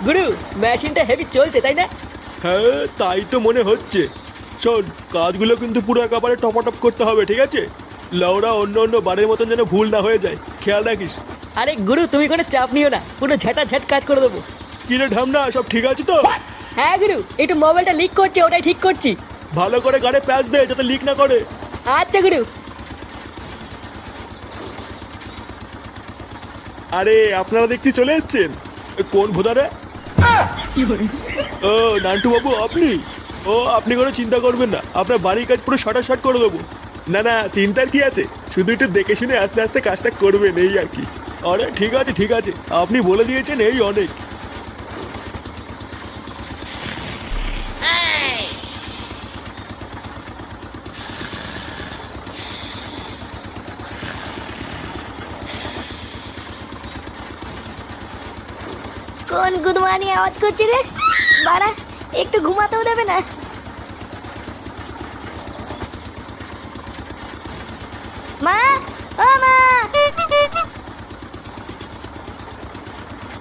গুরু, মেশিনটা হেভি চলছে তাই না? হ্যাঁ, তাই তো মনে হচ্ছে। শোন, কাজগুলো কিন্তু পুরো একেবারে টপাটপ করতে হবে, ঠিক আছে? লাউরা অন্য অন্য বারের মতন যেন ভুল না হয়ে যায়, খেয়াল রাখিস। আরে গুরু, তুমি কোনো চাপ নিও না, পুরো ঝাঁটাঝাট কাজ করে দেবো। কিরে ঢামনা, সব ঠিক আছে তো? হ্যাঁ গুরু, একটু মোবাইলটা লিক করছে, ওটাই ঠিক করছি। ভালো করে গাড়ে প্যাচ দে যাতে লিক না করে। আচ্ছা গুরু। আরে আপনারা দেখতে চলে এসেছেন। কোন ভোদারে? ও নান্টু বাবু, আপনি? ও, আপনি কোনো চিন্তা করবেন না, আপনার বাড়ির কাজ পুরো শর্ট করে দেবো। না না, চিন্তার কি আছে, শুধু একটু দেখে শুনে আস্তে আস্তে কাজটা করবেন, এই আর কি। আরে ঠিক আছে ঠিক আছে, আপনি বলে দিয়েছেন, এই অনেক। কোন গুদমানি আওয়াজ করছে রে? বাড়া, একটু ঘুমাতেও দেবে না। মা, ও মা,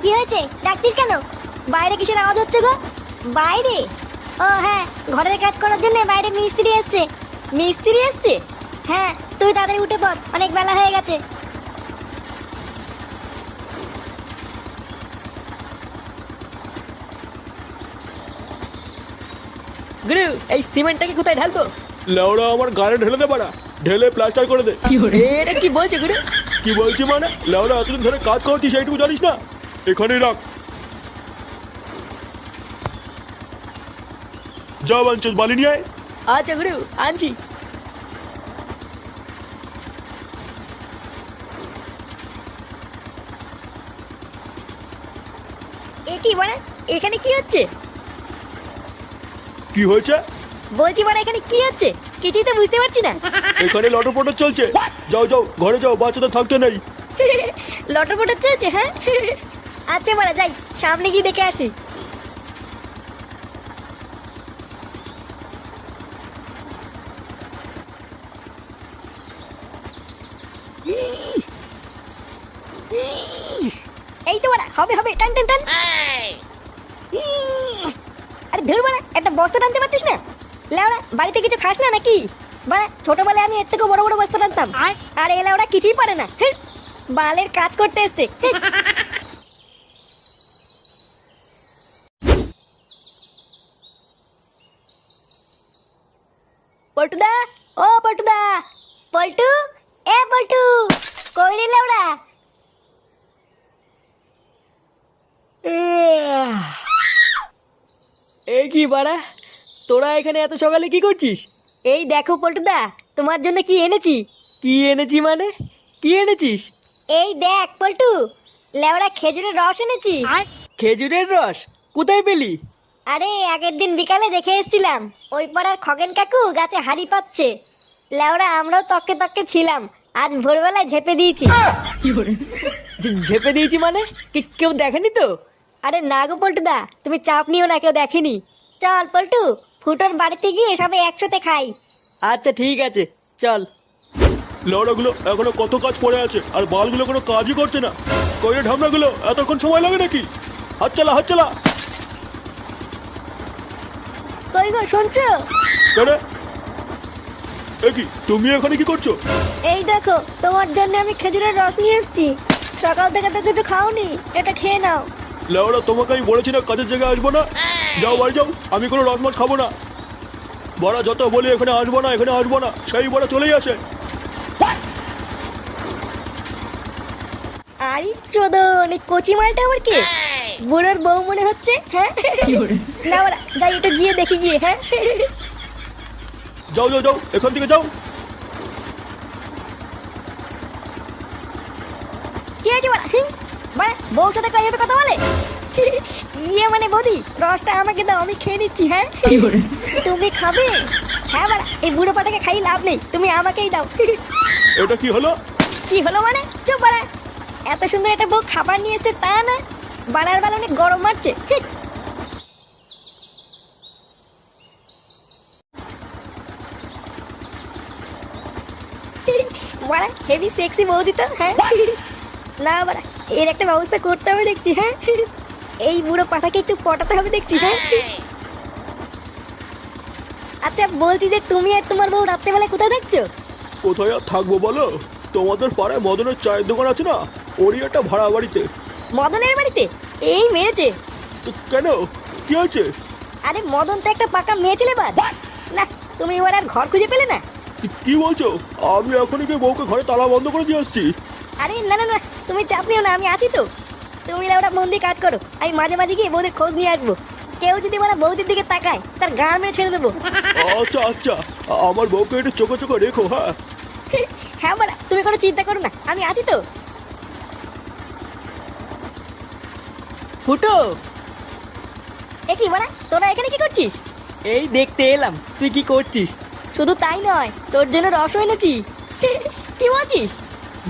কি হয়েছে? ডাকতিস কেন? বাইরে কিসের আওয়াজ হচ্ছে গো? বাইরে? ও হ্যাঁ, ঘরের কাজ করার জন্য বাইরে মিস্ত্রি এসছে। মিস্ত্রি এসছে? হ্যাঁ, তুই তাড়াতাড়ি উঠে পড়, অনেক বেলা হয়ে গেছে। গুরু, এই সিমেন্টটাকে কোথায় ঢালবো? লাউরা আমার গাড়ি ঢেলে দে বাড়া, ঢেলে প্লাস্টার করে দে। এটা কি বলছে গুরু? কি বলছি মানে? লাউরা এতদিন ধরে কাজ করছিস, এইটুকু জানিস না? এখানেই রাখ। যা বাঞ্চস, বালি নিয়ে আয়। আচ্ছা গুরু, আনছি। এ কি বাড়া, এখানে কি হচ্ছে? কি হয়েছে? বলছি বাড়া, এখানে কি হচ্ছে? কিছুই তো বুঝতে পারছি না। এখানে লটর চলছে। যাও যাও, ঘরে যাও, বাচ্চাদের থাকতে নেই। লটর পটর চলছে? হ্যাঁ, আচ্ছা বাড়া, যাই সামনে গিয়ে দেখে আসি। এই তো বাড়া, হবে হবে, টান টান টান। আরে ধর বাড়া, একটা বস্তা টানতে পারছিস না? লেওড়া, বাড়িতে কিছু খাস না নাকি? বাড়া, ছোটবেলায় আমি এর থেকে বড় বড় বস্তা টানতাম। আর এ লেওড়া কিছুই পারে না, বালের কাজ করতে এসছে। পল্টুদা, ও পল্টুদা, পল্টু, এ পল্টু, কই রে লেওড়া? এ কি বাড়া, তোরা এখানে এত সকালে কি করছিস? এই দেখো পল্টুদা, তোমার জন্য কি এনেছি। কি এনেছি মানে? কি এনেছিস? এই দেখ পল্টু, লেওড়া খেজুরের রস এনেছি। খেজুরের রস? কোথায় পেলি? আরে আগের দিন বিকালে দেখে এসেছিলাম, ওই পাড়ার খগেন কাকু গাছে হাড়ি পাচ্ছে। লেওড়া, আমরাও তককে তককে ছিলাম, আজ ভোরবেলায় ঝেপে দিয়েছি। ঝেপে দিয়েছি মানে? কেউ দেখেনি তো? আরে না গো পল্টুদা, তুমি চাপ নিও না, কেউ দেখেনি। চল পল্টু, ফুটোর বাড়িতে গিয়ে সবাই একসাথে খাই। আচ্ছা ঠিক আছে, চল। লাউড়াগুলো এখনো কত কাজ পড়ে আছে, আর বালগুলো কোনো কাজই করছে না। কইরে ঢামনাগুলো, এতক্ষণ সময় লাগে নাকি? হাত চালা হাত চালা। কই গো, শুনছো? কেন? এ কি, তুমি এখানে কি করছো? এই দেখো, তোমার জন্য আমি খেজুরের রস নিয়ে এসেছি। সকাল থেকে তো কিছু খাওনি, এটা খেয়ে নাও। লাউড়া, তোমাকে আমি বলেছি না কাজের জায়গায় আসবো না? যাও বাড়ি যাও, আমি কোনো রসমাস খাবো না। বড়া যত বলি এখানে আসবো না, এখানে আসবো না, সেই বড়া চলেই আসে। আরে চোদন, এই কচি মালটা আবার কে? বুড়োর বউ মনে হচ্ছে। হ্যাঁ না ওরা, যাই একটু গিয়ে দেখি গিয়ে। হ্যাঁ, যাও যাও যাও, এখান থেকে যাও। কি হয়েছে বাড়া? বাড়া, বউর সাথে এইভাবে কথা বলে? ইয়ে মানে বৌদি, রসটা আমাকে দাও, আমি খেয়ে নিচ্ছি। হ্যাঁ, তুমি খাবে? হ্যাঁ বাড়া, এই বুড়ো পাটাকে খাই লাভ নেই, তুমি আমাকেই দাও। এটা কি হলো? কি হলো মানে? চুপ বাড়া, এত সুন্দর একটা বউ খাবার নিয়ে এসছে তা না, বাড়ার বেলা অনেক গরম মারছে। বাড়া, হেভি সেক্সি বৌদি তো। হ্যাঁ, না বাড়া, এর একটা ব্যবস্থা করতে হবে দেখছি। হ্যাঁ, এই বুড়ো পাঠাকে একটু পটাতে হবে দেখছি, হ্যাঁ। আচ্ছা বলছি যে তুমি আর তোমার বউ রাত্রেবেলা কোথায় দেখছো? কোথায় আর থাকবো বলো? তোমাদের পাড়ায় মদনের চায়ের দোকান আছে না, ওরই একটা ভাড়া বাড়িতে। মদনের বাড়িতে? এই মেরেছে। তো কেন, কি হয়েছে? আরে মদন তো একটা পাকা মেয়ে ছেলে বাদ না, তুমি এবার আর ঘর খুঁজে পেলে না? কি বলছো? আমি এখনই গিয়ে বউকে ঘরে তালা বন্ধ করে দিয়ে আসছি। আরে না না না, তুমি চাপ নিও না, আমি আছি তো। তুমি ওরা মন দিয়ে কাজ করো, আমি মাঝে মাঝে গিয়ে বৌদির খোঁজ নিয়ে আসবো। কেউ যদি মানে বৌদির দিকে তাকায় তার গান মেরে ছেড়ে দেবো। আচ্ছা আচ্ছা, আমার বউকে একটু চোখে চোখে রেখো। হ্যাঁ হ্যাঁ বাড়া, তুমি কোনো চিন্তা করো না, আমি আছি তো। ফুটো, এ কি বাড়া, তোরা এখানে কি করছিস? এই দেখতে এলাম তুই কি করছিস। শুধু তাই নয়, তোর জন্য রসও এনেছি। কি বলছিস?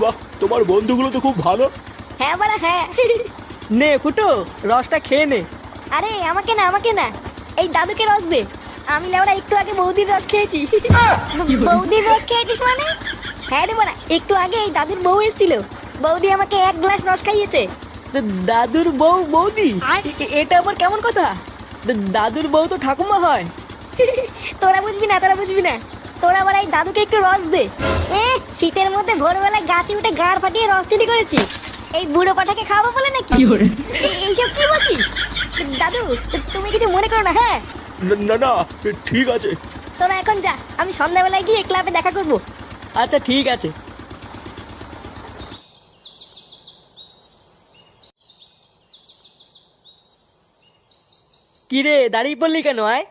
বাহ, তোমার বন্ধুগুলো তো খুব ভালো। হ্যাঁ বাড়া হ্যাঁ। নে ফুটো, রসটা খেয়ে নে। আরে আমাকে না, আমাকে না, এই দাদুকে রস দে। আমি লেওড়া একটু আগে বৌদির রস খেয়েছি। বৌদির রস খেয়েছিস মানে? হ্যাঁ রে বাড়া, একটু আগে এই দাদুর বউ এসেছিল, বৌদি আমাকে 1 গ্লাস রস খাইয়েছে। দাদুর বউ বৌদি? এটা আবার কেমন কথা? দাদুর বউ তো ঠাকুমা হয়। তোরা বুঝবি না, তোরা বুঝবি না। তোরা আবার এই দাদুকে একটু রস দে। শীতের মধ্যে ভোরবেলায় গাছে উঠে গাড় ফাটিয়ে রস চুরি করেছি, এই বুড়ো পাঠাকে খাওয়াবো বলে নাকি? এইসব কি বলছিস? দাদু তুমি কিছু মনে করো না, হ্যাঁ? না না, ঠিক আছে। তোরা এখন যা, আমি সন্ধ্যাবেলায় গিয়ে ক্লাবে দেখা করবো। আচ্ছা ঠিক আছে। কিরে দাঁড়িয়ে পড়লি কেন? আয়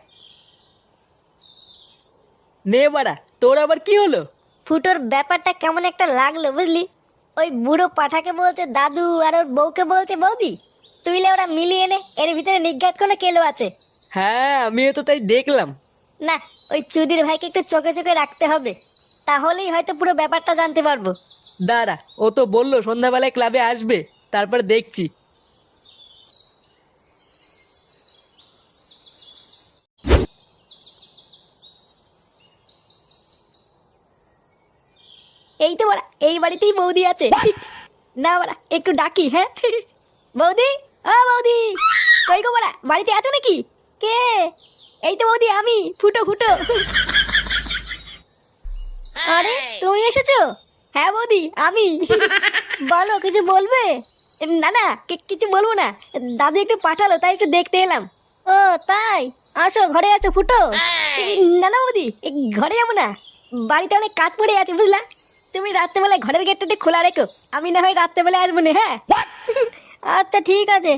নে বাড়া, তোর আবার কি হলো? ফুটোর ব্যাপারটা কেমন একটা লাগলো বুঝলি। ওই বুড়ো পাঠাকে বলছে দাদু আর ওর বউকে বলছে বৌদি। তুইলে ওরা মিলিয়ে নে, এর ভিতরে নিজ্ঞাত কোনো কেলো আছে। হ্যাঁ আমিও তো তাই দেখলাম। না, ওই চুদির ভাইকে একটু চোখে চোখে রাখতে হবে, তাহলেই হয়তো পুরো ব্যাপারটা জানতে পারবো। দাঁড়া, ও তো বললো সন্ধ্যাবেলায় ক্লাবে আসবে, তারপর দেখছি। এই তো বাড়া, এই বাড়িতেই বৌদি আছে। না বাড়া, একটু ডাকি। হ্যাঁ বৌদি, ও বৌদি, কই গো বাড়া, বাড়িতে আছো নাকি? কে? এই তো বৌদি, আমি ফুটো ফুটো। আরে তুমি এসেছো? হ্যাঁ বৌদি আমি। বলো, কিছু বলবে? না না, কিছু বলবো না, দাদু একটু পাঠালো তাই একটু দেখতে এলাম। ও তাই, আসো ঘরে আছো ফুটো। না না বৌদি, ঘরে যাবো না, বাড়িতে অনেক কাজ পড়ে আছে বুঝলা। তুমি রাত্রেবেলায় ঘরের গেটটা একটু খোলা রেখো, আমি না হয় রাত্রেবেলায় আসবো না। হ্যাঁ আচ্ছা ঠিক আছে।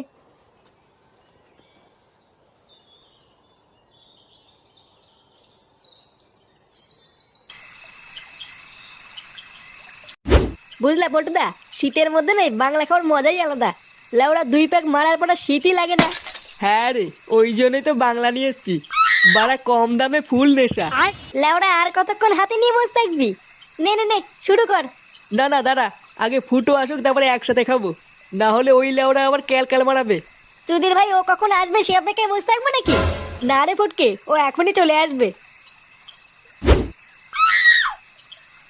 বুঝলা বটুদা, শীতের মধ্যে নেই বাংলা খাওয়ার মজাই আলাদা। লেওড়া 2 প্যাক মারার পর শীতই লাগে না। হ্যাঁ রে, ওই জন্যই তো বাংলা নিয়ে এসছি, বাড়া কম দামে ফুল নেশা। লেওড়া আর কতক্ষণ হাতে নিয়ে বসে থাকবি? নে নে নে, শুরু কর। না না দাঁড়া, আগে ফুটো আসুক তারপরে একসাথে খাবো, না হলে ওই লেওরা আবার ক্যাল মারাবে। চুদির ভাই ও কখন আসবে সে অপেক্ষায় বসে থাকবো নাকি? না রে ফুটকে, ও এখনই চলে আসবে।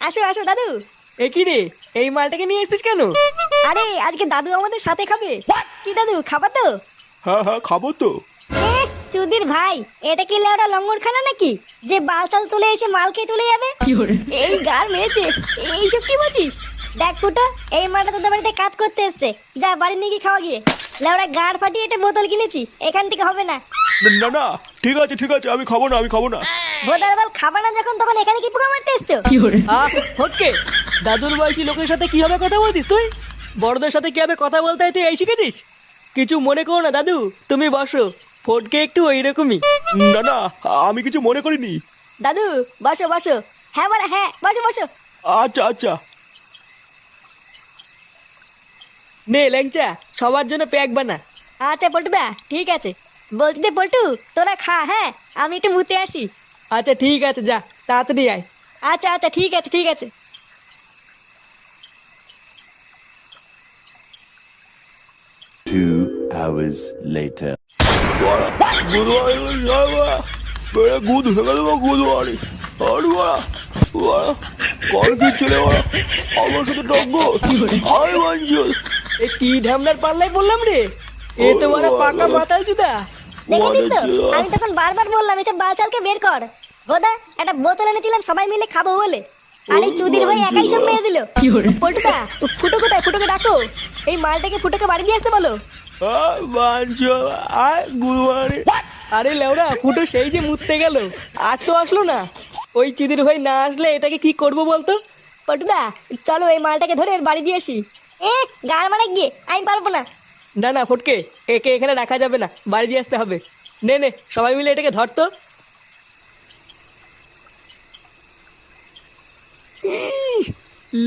আসো আসো দাদু। এ কি রে, এই মালটাকে নিয়ে এসছিস কেন? আরে আজকে দাদু আমাদের সাথে খাবে। কি দাদু, খাবা তো? হ্যাঁ হ্যাঁ, খাবো তো। চুদির ভাই, এটা কি লেওড়া লঙ্গরখানা নাকি যে বালতাল চলে এসে মাল খেয়ে চলে যাবে? এই গাল মেরেছে, এইসব কি বলছিস? দেখ ফুটো, এই মালটা তোদের বাড়িতে কাজ করতে এসছে, যা বাড়ি নিয়ে গিয়ে খাওয়া গিয়ে। লেওড়া গাড় ফাটিয়ে একটা বোতল কিনেছি, এখান থেকে হবে না। না না, ঠিক আছে ঠিক আছে, আমি খাবো না, আমি খাবো না। ভোদার বাল, খাবা না যখন তখন এখানে কি পোকা মারতে এসছো? হটকে, দাদুর বয়সী লোকের সাথে কিভাবে কথা বলছিস তুই? বড়দের সাথে কিভাবে কথা বলতে হয় তুই এই শিখেছিস? কিছু মনে করো না দাদু, তুমি বসো, ফটকে একটু ওইরকমই। না না, আমি কিছু মনে করিনি। দাদু বসো বসো। হ্যাঁ বড়া হ্যাঁ, বসো বসো। আচ্ছা আচ্ছা। নে ল্যাংচা, সবার জন্য প্যাক বানা। আচ্ছা পল্টুদা, ঠিক আছে। বলছি যে পল্টু, তোরা খা, হ্যাঁ আমি একটু মুতে আসি। আচ্ছা ঠিক আছে, যা তাড়াতাড়ি আয়। আচ্ছা আচ্ছা ঠিক আছে ঠিক আছে। 2 hours later. গুদ ভেঙে দেবো, গুদ বাড়ি আর কর কি ছেলে ওরা আমার সাথে টক্কর। আয় বাঞ্চল, এ কি ঢামনার পাল্লাই বললাম রে। এ তো বড় পাকা মাতাল চুদা। দেখেছিস তো অনেক- আমি তখন বারবার বললাম এসব বালচালকে বের কর। বোধা একটা বোতল এনেছিলাম সবাই মিলে খাবো বলে, আর এই চুদির ভাই একাই সব মেরে দিল। পল্টুদা, ফুটো কোথায়? ফুটোকে ডাকো, এই মালটাকে ফুটোকে বাড়ি দিয়ে আসতে বলো। বাঞ্চো আয় গুরুবারে। আরে লেওড়া, ফুটো সেই যে মুততে গেল, আর তো আসলো না। ওই চুদির ভাই না আসলে এটাকে কি করব বলতো? পল্টুদা চলো এই মালটাকে ধরে এর বাড়ি দিয়ে আসি। গাড় মারা গিয়ে আমি পারবো না। না না ফটকে, একে এখানে রাখা যাবে না, বাড়ি দিয়ে আসতে হবে। নে নে সবাই মিলে এটাকে ধরতো।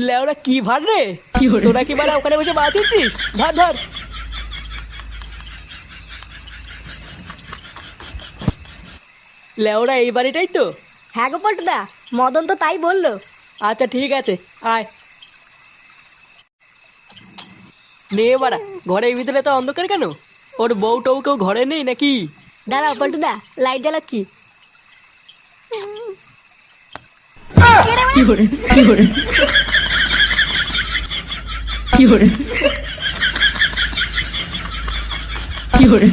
লেওড়া কি ভার রে, তোরা কি বাড়া ওখানে বসে বাঁচিয়েছিস? ধর ধর। লেওড়া এই বাড়িটাই তো। হ্যাঁ গো পল্টুদা, মদন তো তাই বললো। আচ্ছা ঠিক আছে, আয়। নে বাড়া, ঘরের ভিতরে তো অন্ধকার কেন? ওর বউ টউ কেউ ঘরে নেই নাকি? দাঁড়াও পল্টুদা, লাইট জ্বালাচ্ছি। কি hore